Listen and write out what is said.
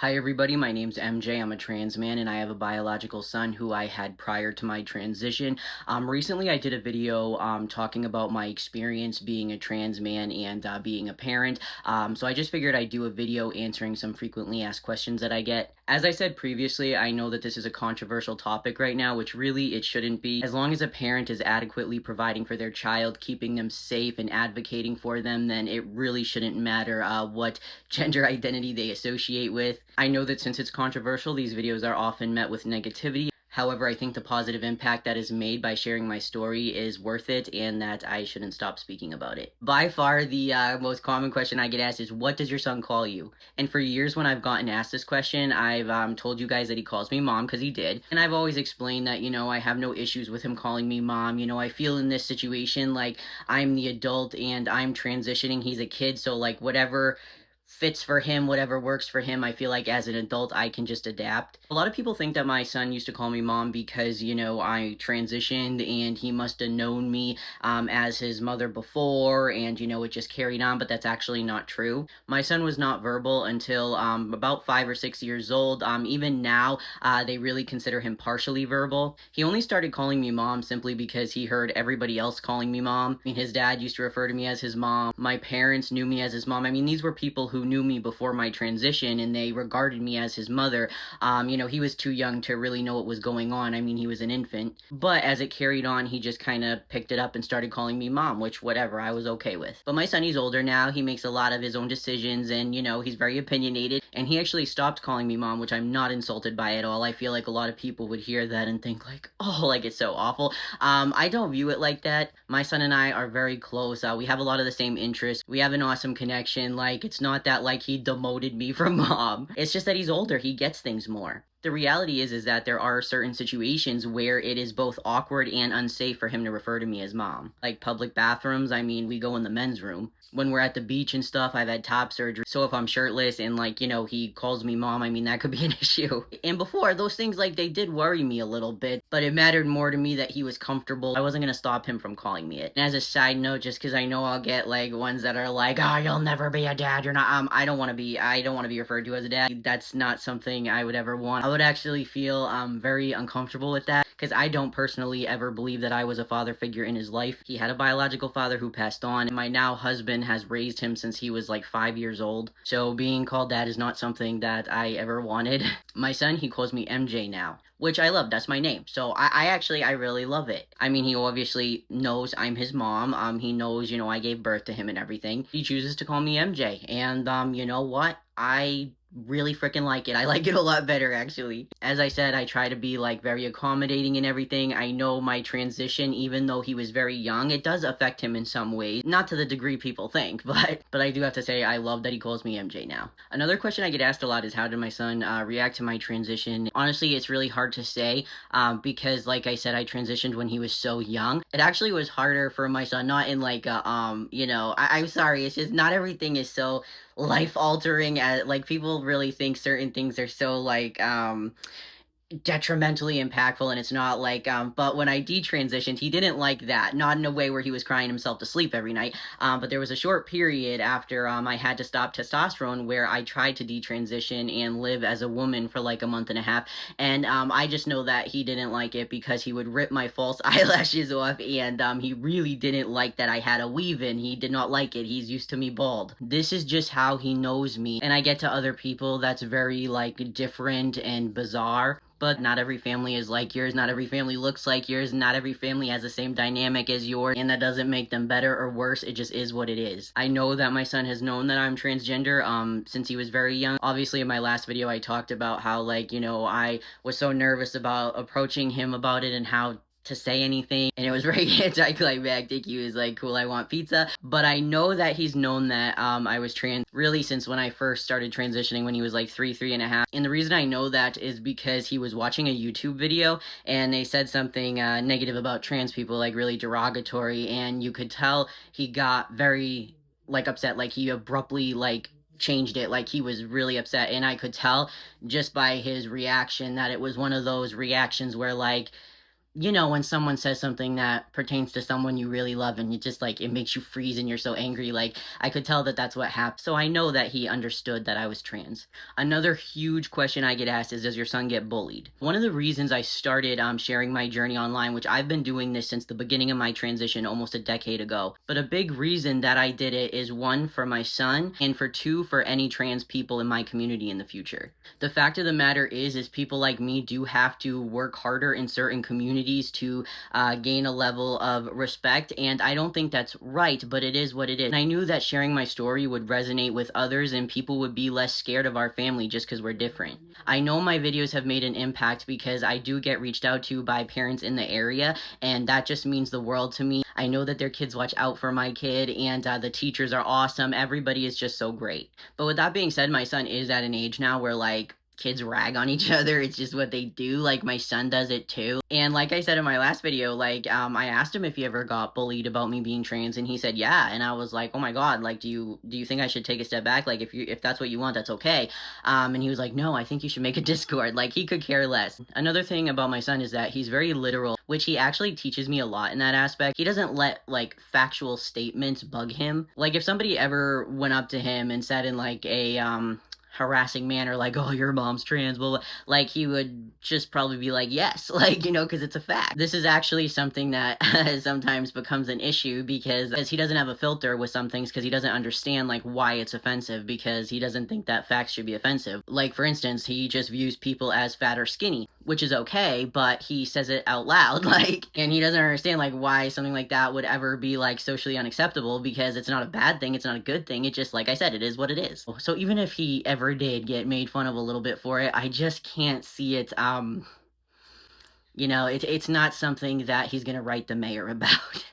Hi everybody, my name's MJ. I'm a trans man and I have a biological son who I had prior to my transition. Recently I did a video talking about my experience being a trans man and being a parent. So I just figured I'd do a video answering some frequently asked questions that I get. As I said previously, I know that this is a controversial topic right now, which really it shouldn't be. As long as a parent is adequately providing for their child, keeping them safe and advocating for them, then it really shouldn't matter what gender identity they associate with. I know that since it's controversial, these videos are often met with negativity. However, I think the positive impact that is made by sharing my story is worth it and that I shouldn't stop speaking about it. By far, the most common question I get asked is, what does your son call you? And for years when I've gotten asked this question, I've told you guys that he calls me mom, because he did. And I've always explained that, I have no issues with him calling me mom. I feel in this situation like I'm the adult and I'm transitioning. He's a kid, so like whatever fits for him, whatever works for him, I feel like as an adult I can just adapt. A lot of people think that my son used to call me mom because, I transitioned and he must have known me as his mother before and, it just carried on, but that's actually not true. My son was not verbal until about 5 or 6 years old. Even now, they really consider him partially verbal. He only started calling me mom simply because he heard everybody else calling me mom. I mean, his dad used to refer to me as his mom. My parents knew me as his mom. I mean, these were people who knew me before my transition and they regarded me as his mother. He was too young to really know what was going on. I mean, he was an infant. But as it carried on, he just kind of picked it up and started calling me mom, which whatever, I was okay with. But my son, he's older now. He makes a lot of his own decisions and, he's very opinionated. And he actually stopped calling me mom, which I'm not insulted by at all. I feel like a lot of people would hear that and think like, oh, like it's so awful. I don't view it like that. My son and I are very close. We have a lot of the same interests. We have an awesome connection. Like, it's not that like he demoted me from mom. It's just that he's older. He gets things more. The reality is that there are certain situations where it is both awkward and unsafe for him to refer to me as mom. Like public bathrooms, I mean, we go in the men's room. When we're at the beach and stuff, I've had top surgery. So if I'm shirtless and like, he calls me mom, I mean, that could be an issue. And before, those things like they did worry me a little bit, but it mattered more to me that he was comfortable. I wasn't going to stop him from calling me it. And as a side note, just because I know I'll get like ones that are like, oh, you'll never be a dad. You're not, I don't want to be referred to as a dad. That's not something I would ever want. I would actually feel very uncomfortable with that because I don't personally ever believe that I was a father figure in his life. He had a biological father who passed on, and my now husband has raised him since he was like 5 years old. So being called dad is not something that I ever wanted. My son, he calls me MJ now, which I love. That's my name. So I really love it. I mean, he obviously knows I'm his mom. He knows, I gave birth to him and everything. He chooses to call me MJ. And you know what? I really freaking like it. I like it a lot better, actually. As I said, I try to be like very accommodating and everything. I know my transition, even though he was very young, it does affect him in some ways. Not to the degree people think, but I do have to say I love that he calls me MJ now. Another question I get asked a lot is, how did my son react to my transition? Honestly, it's really hard to say because like I said, I transitioned when he was so young. It actually was harder for my son, not in like I'm sorry, it's just not everything is so life altering. As like people really think certain things are so like detrimentally impactful, and it's not like but when I detransitioned, he didn't like that, not in a way where he was crying himself to sleep every night, but there was a short period after I had to stop testosterone where I tried to detransition and live as a woman for like a month and a half, and I just know that he didn't like it because he would rip my false eyelashes off, and he really didn't like that I had a weave in. He did not like it. He's used to me bald. This is just how he knows me, and I get to other people that's very like different and bizarre. But not every family is like yours, not every family looks like yours, not every family has the same dynamic as yours, and that doesn't make them better or worse, it just is what it is. I know that my son has known that I'm transgender since he was very young. Obviously in my last video I talked about how like, I was so nervous about approaching him about it and how to say anything, and it was very anticlimactic. He was like, cool, I want pizza. But I know that he's known that I was trans really since when I first started transitioning when he was like 3.5. And the reason I know that is because he was watching a YouTube video and they said something negative about trans people, like really derogatory, and you could tell he got very like upset, like he abruptly like changed it, like he was really upset, and I could tell just by his reaction that it was one of those reactions where like You know, when someone says something that pertains to someone you really love and you just like it makes you freeze and you're so angry, like I could tell that that's what happened. So I know that he understood that I was trans. Another huge question I get asked is, does your son get bullied? One of the reasons I started sharing my journey online, which I've been doing this since the beginning of my transition almost a decade ago, but a big reason that I did it is one, for my son, and for two, for any trans people in my community in the future. The fact of the matter is people like me do have to work harder in certain communities to gain a level of respect, and I don't think that's right, but it is what it is. And I knew that sharing my story would resonate with others and people would be less scared of our family just because we're different. I know my videos have made an impact because I do get reached out to by parents in the area, and that just means the world to me. I know that their kids watch out for my kid, and the teachers are awesome. Everybody is just so great. But with that being said, my son is at an age now where like kids rag on each other. It's just what they do. Like my son does it too. And like I said in my last video, like I asked him if he ever got bullied about me being trans, and he said yeah. And I was like, oh my god, like do you think I should take a step back? Like if that's what you want, that's okay. And he was like, no, I think you should make a Discord. Like he could care less. Another thing about my son is that he's very literal, which he actually teaches me a lot in that aspect. He doesn't let like factual statements bug him. Like if somebody ever went up to him and said in like a harassing manner like, oh, your mom's trans, blah, blah, like he would just probably be like, yes, like, you know, because it's a fact. This is actually something that sometimes becomes an issue because he doesn't have a filter with some things because he doesn't understand like why it's offensive, because he doesn't think that facts should be offensive. Like for instance, he just views people as fat or skinny, which is okay, but he says it out loud, like, and he doesn't understand like why something like that would ever be like socially unacceptable, because it's not a bad thing, it's not a good thing, it just, like I said, it is what it is. So even if he ever did get made fun of a little bit for it, I just can't see it, you know, it's not something that he's gonna write the mayor about.